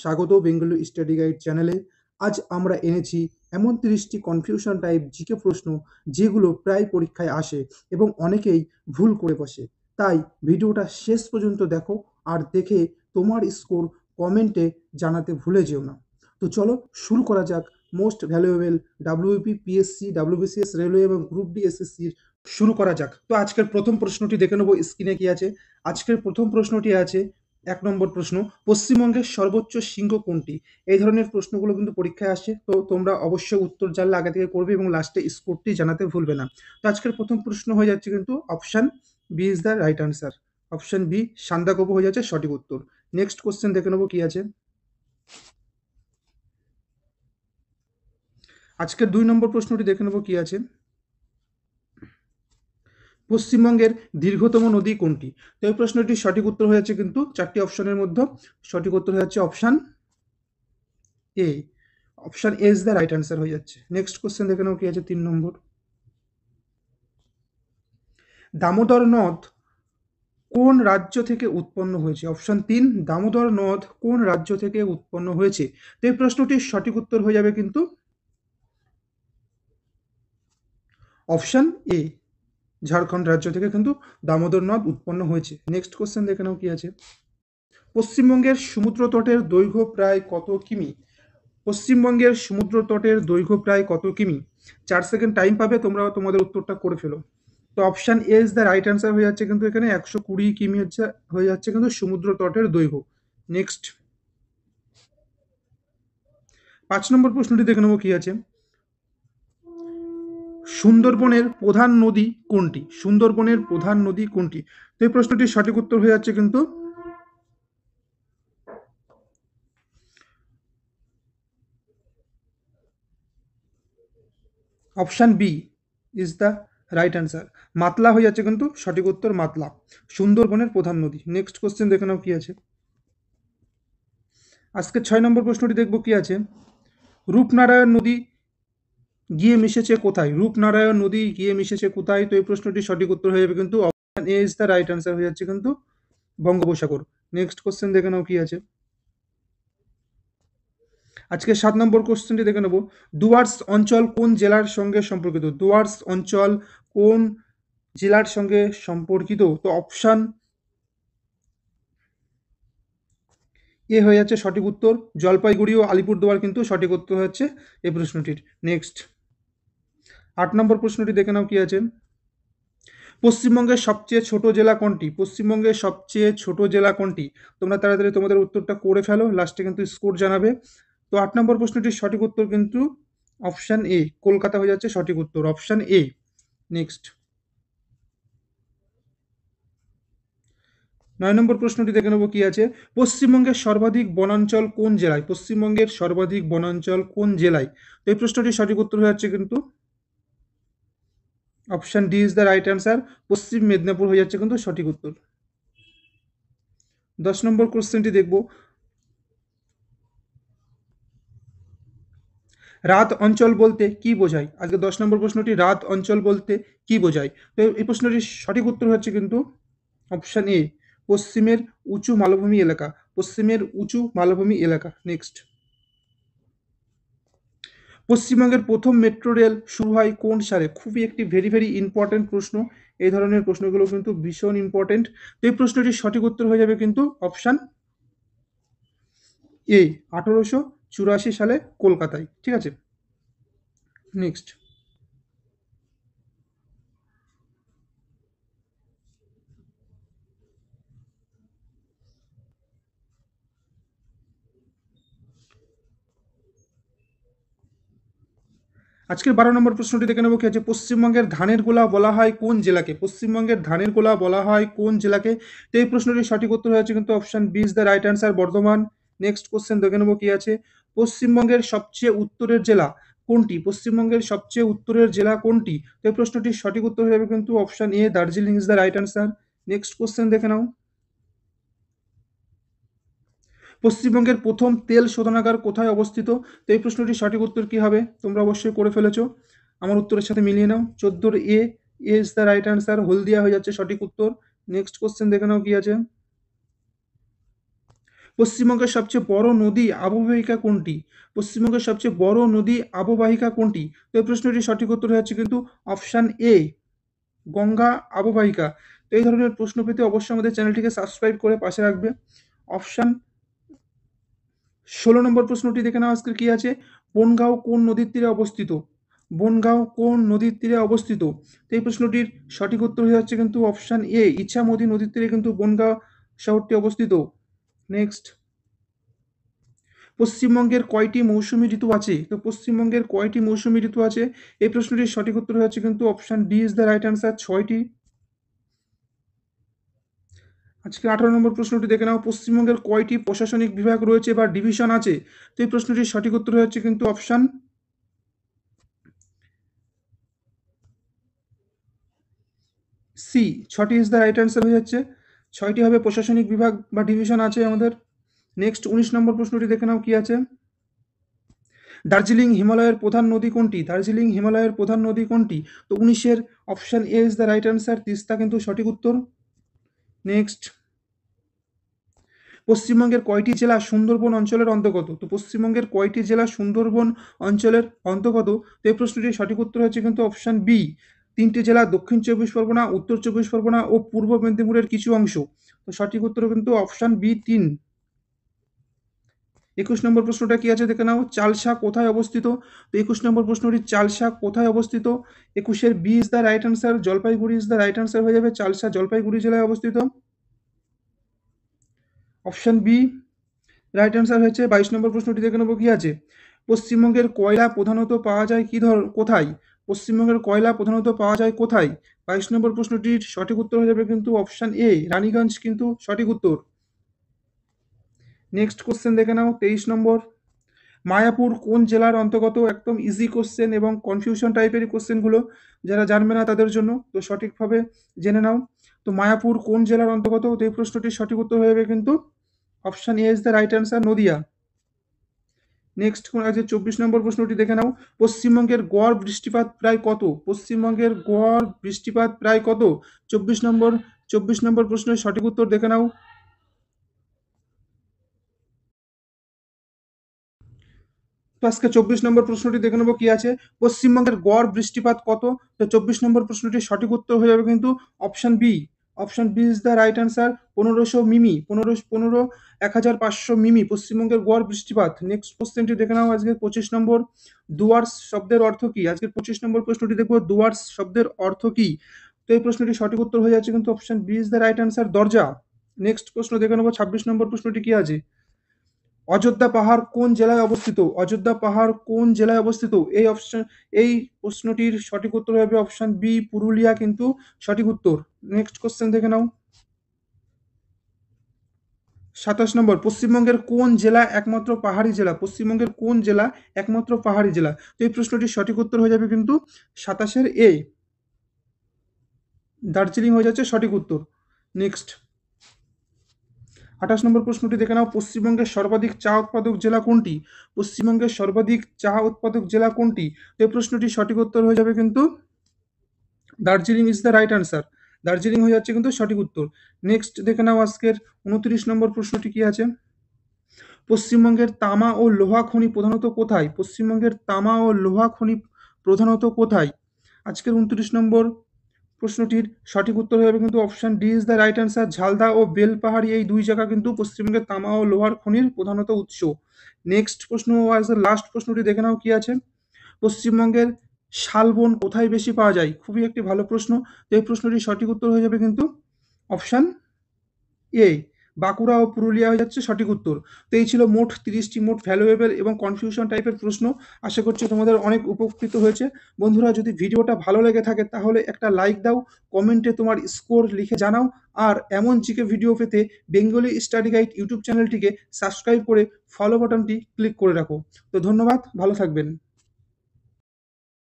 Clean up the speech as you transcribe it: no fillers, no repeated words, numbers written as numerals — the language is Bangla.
স্বাগত বেঙ্গলি স্টাডি গাইড চ্যানেলে। আজ আমরা এনেছি এমন 30টি কনফিউশন টাইপ জিকে প্রশ্ন যেগুলো প্রায় পরীক্ষায় আসে এবং অনেকেই ভুল করে বসে। তাই ভিডিওটা শেষ পর্যন্ত দেখো আর দেখে তোমার স্কোর কমেন্টে জানাতে ভুলে যেও না। তো চলো শুরু করা যাক most valuable WP, PSC, WBCS, railway এবং গ্রুপ ডি এসএসসির। শুরু করা যাক। তো আজকের প্রথম প্রশ্নটি দেখে নেবো স্ক্রিনে কি আছে। আজকের প্রথম প্রশ্নটি আছে 1 নম্বর প্রশ্ন, পশ্চিমবঙ্গের সর্বোচ্চ শৃঙ্গ কোনটি? এই ধরনের প্রশ্নগুলো কিন্তু পরীক্ষায় আসে, তো তোমরা অবশ্যই উত্তর জানলে আগে থেকে করবে এবং লাস্টে স্কোরটি জানাতে ভুলবে না। তো আজকের প্রথম প্রশ্ন হয়ে যাচ্ছে কিন্তু option B is the right answer. Option B Sandakphu হয়ে যাচ্ছে সঠিক উত্তর। নেক্সট কোশ্চেন দেখে নেবো কি আছে। আজকের 2 নম্বর প্রশ্নটি দেখে নেবো কি আছে। পশ্চিমবঙ্গের দীর্ঘতম নদী কোনটি? তো এই প্রশ্নটির সঠিক উত্তর হয়ে যাচ্ছে কিন্তু 4টি অপশনের মধ্যে সঠিক উত্তর হয়ে যাচ্ছে option A. Option A is the right answer হয়ে যাচ্ছে। নেক্সট কোশ্চেন দেখে নাও কি আছে 3 নম্বর। দামোদর নদ কোন রাজ্য থেকে উৎপন্ন হয়েছে? অপশান 3, দামোদর নদ কোন রাজ্য থেকে উৎপন্ন হয়েছে? তো এই প্রশ্নটির সঠিক উত্তর হয়ে যাবে কিন্তু অপশান এ, ঝাড়খণ্ড রাজ্য থেকে কিন্তু দামোদর নদ উৎপন্ন হয়েছে। নেক্সট কোশ্চেন দেখে নাও কি আছে। পশ্চিমবঙ্গের সমুদ্র তটের দৈর্ঘ্য প্রায় কত কিমি? পশ্চিমবঙ্গের সমুদ্র তটের দৈর্ঘ্য প্রায় কত কিমি? 4 সেকেন্ড টাইম পাবে, তোমরা তোমাদের উত্তরটা করে ফেলো। তো option A is the right answer হয়ে যাচ্ছে কিন্তু এখানে 120 কিমি হয়ে যাচ্ছে কিন্তু সমুদ্র তটের দৈর্ঘ্য। নেক্সট 5 নম্বর প্রশ্নটি দেখে নেবো কি আছে। সুন্দরবনের প্রধান নদী কোনটি? সুন্দরবনের প্রধান নদী কোনটি? তো এই প্রশ্নটির সঠিক উত্তর হয়ে যাচ্ছে কিন্তু option B is the right answer. Matla হয়ে যাচ্ছে কিন্তু সঠিক উত্তর, মাতলা সুন্দরবনের প্রধান নদী। নেক্সট কোশ্চেন দেখে নাও কি আছে। আজকে 6 নম্বর প্রশ্নটি দেখবো কি আছে। রূপনারায়ণ নদী গিয়ে মিশেছে কোথায়? রূপনারায়ণ নদী গিয়ে মিশেছে কোথায়? তো এই প্রশ্নটির সঠিক উত্তর হয়ে যাবে কিন্তু option A is the right answer হয়ে যাচ্ছে কিন্তু বঙ্গোপসাগর। নেক্সট কোশ্চেন দেখে নাও কি আছে। আজকে 7 নম্বর কোশ্চেনটি দেখে নেব। ডুয়ার্স অঞ্চল কোন জেলার সঙ্গে সম্পর্কিত? ডুয়ার্স অঞ্চল কোন জেলার সঙ্গে সম্পর্কিত? তো অপশান এ হয়ে যাচ্ছে সঠিক উত্তর, জলপাইগুড়ি ও আলিপুরদুয়ার কিন্তু সঠিক উত্তর হচ্ছে এই প্রশ্নটির। নেক্সট 8 নম্বর প্রশ্নটি দেখে নাও কি আছে। পশ্চিমবঙ্গের সবচেয়ে ছোট জেলা কোনটি? পশ্চিমবঙ্গের সবচেয়ে ছোট জেলা কোনটি? তোমরা তাড়াতাড়ি তোমাদের উত্তরটা করে ফেলো, লাস্টে কিন্তু স্কোর জানাবে। তো 8 নম্বর প্রশ্নটির সঠিক উত্তর কিন্তু অপশান এ, কলকাতা হয়ে যাচ্ছে সঠিক উত্তর, অপশান এ। নেক্সট 9 নম্বর প্রশ্নটি দেখে নেবো কি আছে। পশ্চিমবঙ্গের সর্বাধিক বনাঞ্চল কোন জেলায়? পশ্চিমবঙ্গের সর্বাধিক বনাঞ্চল কোন জেলায়? তো এই প্রশ্নটির সঠিক উত্তর হয়ে যাচ্ছে কিন্তু option D is the right answer, পশ্চিম মেদিনীপুর হয়ে যাচ্ছে কিন্তু সঠিক উত্তর। 10 নম্বর কোশ্চেনটি দেখব। রাত অঞ্চল বলতে কি বোঝায়? আজকে 10 নম্বর প্রশ্নটি, রাত অঞ্চল বলতে কি বোঝায়? তো এই প্রশ্নটির সঠিক উত্তর হচ্ছে কিন্তু অপশান এ, পশ্চিমের উঁচু মালভূমি এলাকা, পশ্চিমের উঁচু মালভূমি এলাকা। নেক্সট, পশ্চিমবঙ্গের প্রথম মেট্রো রেল শুরু হয় কোন সালে? খুবই একটি ভেরি ইম্পর্টেন্ট প্রশ্ন, এই ধরনের প্রশ্নগুলো কিন্তু ভীষণ ইম্পর্টেন্ট। তো এই প্রশ্নটির সঠিক উত্তর হয়ে যাবে কিন্তু অপশান এ, 1884 সালে কলকাতায়। ঠিক আছে। নেক্সট, আজকের 12 নম্বর প্রশ্নটি দেখে নেবো কি আছে। পশ্চিমবঙ্গের ধানের গোলা বলা হয় কোন জেলাকে? পশ্চিমবঙ্গের ধানের গোলা বলা হয় কোন জেলাকে? তো এই প্রশ্নটির সঠিক উত্তর হয়েছে কিন্তু option B is the right answer, Bardhaman. Next question দেখে নেবো কি আছে। পশ্চিমবঙ্গের সবচেয়ে উত্তরের জেলা কোনটি? পশ্চিমবঙ্গের সবচেয়ে উত্তরের জেলা কোনটি? তো এই প্রশ্নটির সঠিক উত্তর হয়ে যাবে কিন্তু option A, Darjeeling is the right answer. Next question দেখে নাও। পশ্চিমবঙ্গের প্রথম তেল শোধনাগার কোথায় অবস্থিত? তো এই প্রশ্নটির সঠিক উত্তর কি হবে? তোমরা অবশ্যই করে ফেলেছো, আমার উত্তরের সাথে মিলিয়ে নাও। 14 এ ইজ দ্য রাইট অ্যান্সার, হলদিয়া হয়ে যাচ্ছে সঠিক উত্তর। নেক্সট কোশ্চেন দেখে নাও কি আছে। পশ্চিমবঙ্গের সবচেয়ে বড় নদী অববাহিকা কোনটি? পশ্চিমবঙ্গের সবচেয়ে বড় নদী অববাহিকা কোনটি? তো এই প্রশ্নটির সঠিক উত্তর হচ্ছে কিন্তু অপশান এ, গঙ্গা অববাহিকা। তো এই ধরনের প্রশ্ন পেতে অবশ্যই আমাদের চ্যানেলটিকে সাবস্ক্রাইব করে পাশে রাখবে। অপশান 16 নম্বর প্রশ্নটি দেখে নাও আজকের কি আছে। বনগাঁও কোন নদীর তীরে অবস্থিত? বনগাঁও কোন নদীর তীরে অবস্থিত? তো এই প্রশ্নটির সঠিক উত্তর হয়ে যাচ্ছে কিন্তু অপশান এ, ইছামতি নদীর তীরে কিন্তু বনগাঁও শহরটি অবস্থিত। নেক্সট, পশ্চিমবঙ্গের কয়টি মৌসুমী ঋতু আছে? তো পশ্চিমবঙ্গের কয়টি মৌসুমী ঋতু আছে? এই প্রশ্নটির সঠিক উত্তর হচ্ছে কিন্তু option D is the right answer, 6টি। আজকে 18 নম্বর প্রশ্নটি দেখে নাও, পশ্চিমবঙ্গের কয়টি প্রশাসনিক বিভাগ রয়েছে বা ডিভিশন আছে? তো এই প্রশ্নটির সঠিক উত্তর হচ্ছে কিন্তু অপশান সি, 6টি ইজ দ্য রাইট অ্যান্সার হয়ে যাচ্ছে। 6টি হবে প্রশাসনিক বিভাগ বা ডিভিশন আছে আমাদের। নেক্সট 19 নম্বর প্রশ্নটি দেখে নাও কি আছে। দার্জিলিং হিমালয়ের প্রধান নদী কোনটি? দার্জিলিং হিমালয়ের প্রধান নদী কোনটি? তো 19-এর option A is the right answer, Teesta কিন্তু সঠিক উত্তর। নেক্সট, পশ্চিমবঙ্গের কয়টি জেলা সুন্দরবন অঞ্চলের অন্তর্গত? তো পশ্চিমবঙ্গের কয়টি জেলা সুন্দরবন অঞ্চলের অন্তর্গত? তো এই প্রশ্নটির সঠিক উত্তর হচ্ছে কিন্তু অপশান বি, 3টি জেলা, দক্ষিণ 24 পরগনা, উত্তর 24 পরগনা ও পূর্ব মেদিনীপুরের কিছু অংশ। তো সঠিক উত্তর কিন্তু অপশান বি 3। 21 নম্বর প্রশ্নটা কি আছে দেখে নাও, চালসা কোথায় অবস্থিত? তো 21 নম্বর প্রশ্নটি, চালসা কোথায় অবস্থিত? 21-এর B is the right answer, Jalpaiguri is the right answer হয়ে যাবে। চালসা জলপাইগুড়ি জেলায় অবস্থিত। অপশান বি রাইট অ্যান্সার হয়েছে। 22 নম্বর প্রশ্নটি দেখে নেবো কি আছে। পশ্চিমবঙ্গের কয়লা প্রধানত পাওয়া যায় কোথায়? পশ্চিমবঙ্গের কয়লা প্রধানত পাওয়া যায় কোথায়? 22 নম্বর প্রশ্নটির সঠিক উত্তর হয়ে যাবে কিন্তু অপশান এ, রানীগঞ্জ কিন্তু সঠিক উত্তর। নেক্সট কোশ্চেন দেখে নাও 23 নম্বর, মায়াপুর কোন জেলার অন্তর্গত? একদম ইজি কোশ্চেন এবং কনফিউশন টাইপের কোশ্চেনগুলো, যারা জানবে না তাদের জন্য, তো সঠিকভাবে জেনে নাও। তো মায়াপুর কোন জেলার অন্তর্গত? তো এই প্রশ্নটির সঠিক উত্তর হয়ে যাবে কিন্তু option A is the right answer, Nadia. Next আছে 24 নম্বর প্রশ্নটি দেখে নাও, পশ্চিমবঙ্গের গড় বৃষ্টিপাত প্রায় কত? পশ্চিমবঙ্গের গড় বৃষ্টিপাত প্রায় কত? 24 নম্বর প্রশ্নের সঠিক উত্তর দেখে নাও। তো আজকে 24 নম্বর প্রশ্নটি দেখে নেবো কি আছে। পশ্চিমবঙ্গের গড় বৃষ্টিপাত কত? তো 24 নম্বর প্রশ্নটির সঠিক উত্তর হয়ে যাবে কিন্তু option B. Option B is the right answer, 1500 মিমি, 1500 মিমি পশ্চিমবঙ্গের গড় বৃষ্টিপাত। নেক্সট কোশ্চেনটি দেখে নাও আজকের 25 নম্বর, ডুয়ার্স শব্দের অর্থ কি? আজকের 25 নম্বর প্রশ্নটি দেখবো, ডুয়ার্স শব্দের অর্থ কি? তো এই প্রশ্নটি সঠিক উত্তর হয়ে যাচ্ছে কিন্তু option B is the right answer, দরজা। নেক্সট প্রশ্ন দেখে নেবো 26 নম্বর প্রশ্নটি কি আছে। অযোধ্যা পাহাড় কোন জেলায় অবস্থিত? অযোধ্যা পাহাড় কোন জেলায় অবস্থিত? এই প্রশ্নটির সঠিক উত্তর হবে অপশান বি, পুরুলিয়া কিন্তু সঠিক উত্তর। নেক্সট কোশ্চেন দেখে নাও 27 নম্বর, পশ্চিমবঙ্গের কোন জেলা একমাত্র পাহাড়ি জেলা? পশ্চিমবঙ্গের কোন জেলা একমাত্র পাহাড়ি জেলা? তো এই প্রশ্নটির সঠিক উত্তর হয়ে যাবে কিন্তু 27-এর এ, দার্জিলিং হয়ে যাচ্ছে সঠিক উত্তর। নেক্সট 28 নম্বর প্রশ্নটি দেখে নাও, পশ্চিমবঙ্গের সর্বাধিক চা উৎপাদক জেলা কোনটি? পশ্চিমবঙ্গের সর্বাধিক চা উৎপাদক জেলা কোনটি? তো এই প্রশ্নটির সঠিক উত্তর হয়ে যাবে কিন্তু Darjeeling is the right answer, Darjeeling হয়ে যাচ্ছে কিন্তু সঠিক উত্তর। নেক্সট দেখে নাও আজকের 29 নম্বর প্রশ্নটি কি আছে। পশ্চিমবঙ্গের তামা ও লোহা খনি প্রধানত কোথায়? পশ্চিমবঙ্গের তামা ও লোহা খনি প্রধানত কোথায়? আজকের 29 নম্বর প্রশ্নটির সঠিক উত্তর হবে কিন্তু option D is the right answer, Jhalda ও বেলপাহাড়ি এই দুই জায়গা কিন্তু পশ্চিমবঙ্গের তামা ও লোহার খনির প্রধানত উৎস। নেক্সট প্রশ্ন আজ লাস্ট প্রশ্নটি দেখে নাও কি আছে। পশ্চিমবঙ্গের শালবন কোথায় বেশি পাওয়া যায়? খুবই একটি ভালো প্রশ্ন। তো এই প্রশ্নটির সঠিক উত্তর হয়ে যাবে কিন্তু অপশান এ, বাঁকুড়া ও পুরুলিয়া হয়ে যাচ্ছে সঠিক উত্তর। তো এই ছিল মোট 30টি মোট ভ্যালুয়েবল এবং কনফিউশন টাইপের প্রশ্ন। আশা করছি তোমাদের অনেক উপকৃত হয়েছে। বন্ধুরা, যদি ভিডিওটা ভালো লেগে থাকে তাহলে একটা লাইক দাও, কমেন্টে তোমার স্কোর লিখে জানাও, আর এমন জিকে ভিডিও পেতে বেঙ্গলি স্টাডি গাইড ইউটিউব চ্যানেলটিকে সাবস্ক্রাইব করে ফলো বাটনটি ক্লিক করে রাখো। তো ধন্যবাদ, ভালো থাকবেন।